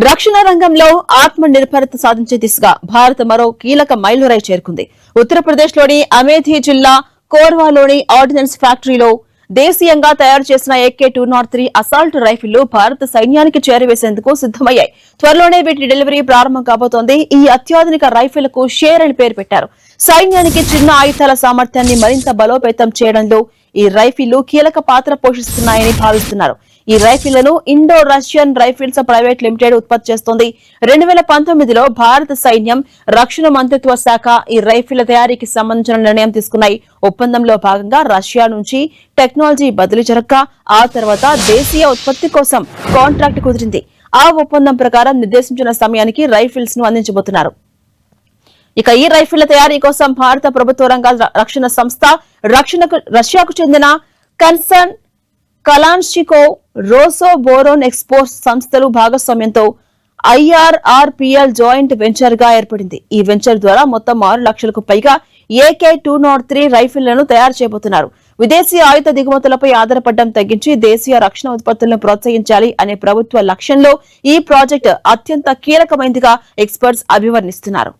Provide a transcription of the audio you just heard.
రక్షణ రంగంలో ఆత్మ నిర్భరత సాధించే దిశగా భారత్ మరో కీలక మైలురాయి చేరుకుంది. ఉత్తరప్రదేశ్ లోని అమేథీ జిల్లా కోర్వాలోని ఆర్డినెన్స్ ఫ్యాక్టరీలో దేశీయంగా తయారు చేసిన AK-203 అసాల్ట్ రైఫిళ్లు భారత సైన్యానికి చేరవేసేందుకు సిద్దమయ్యాయి. త్వరలోనే వీటి డెలివరీ ప్రారంభం కాబోతోంది. ఈ అత్యాధునిక రైఫిళ్లకు షేర్ అని పేరు పెట్టారు. సైన్యానికి చిన్న ఆయుధాల సామర్థ్యాన్ని మరింత బలోపేతం చేయడంలో ఈ రైఫిళ్లు కీలక పాత్ర పోషిస్తున్నాయని భావిస్తున్నారు. ఈ రైఫిళ్లను Indo Russian rifles private limited ఉత్పత్తి చేస్తోంది. 2019లో భారత సైన్యం రక్షణ మంత్రిత్వ శాఖ ఈ రైఫిళ్ల తయారీకి సంబంధించిన నిర్ణయం తీసుకున్నాయి. ఒప్పందంలో భాగంగా రష్యా నుంచి టెక్నాలజీ బదిలీ జరగక ఆ తర్వాత దేశీయ ఉత్పత్తి కోసం కాంట్రాక్ట్ కుదిరింది. ఆ ఒప్పందం ప్రకారం నిర్దేశించిన సమయానికి రైఫిల్స్ ను అందించబోతున్నారు. ఇక ఈ రైఫిళ్ల తయారీ కోసం భారత ప్రభుత్వ రంగ రక్షణ సంస్థ, రష్యాకు చెందిన కన్సర్న్ కలాన్షికో రోసోబోరోన్ ఎక్స్పోర్ట్స్ సంస్థలు భాగస్వామ్యంతో IRRPL జాయింట్ వెంచర్ గా ఏర్పడింది. ఈ వెంచర్ ద్వారా మొత్తం 6 లక్షలకు పైగా AK-203 రైఫిళ్లను తయారు చేయబోతున్నారు. విదేశీ ఆయుధ దిగుమతులపై ఆధారపడడం తగ్గించి దేశీయ రక్షణ ఉత్పత్తులను ప్రోత్సహించాలి అనే ప్రభుత్వ లక్ష్యంలో ఈ ప్రాజెక్టు అత్యంత కీలకమైనదిగా ఎక్స్పర్ట్స్ అభివర్ణిస్తున్నారు.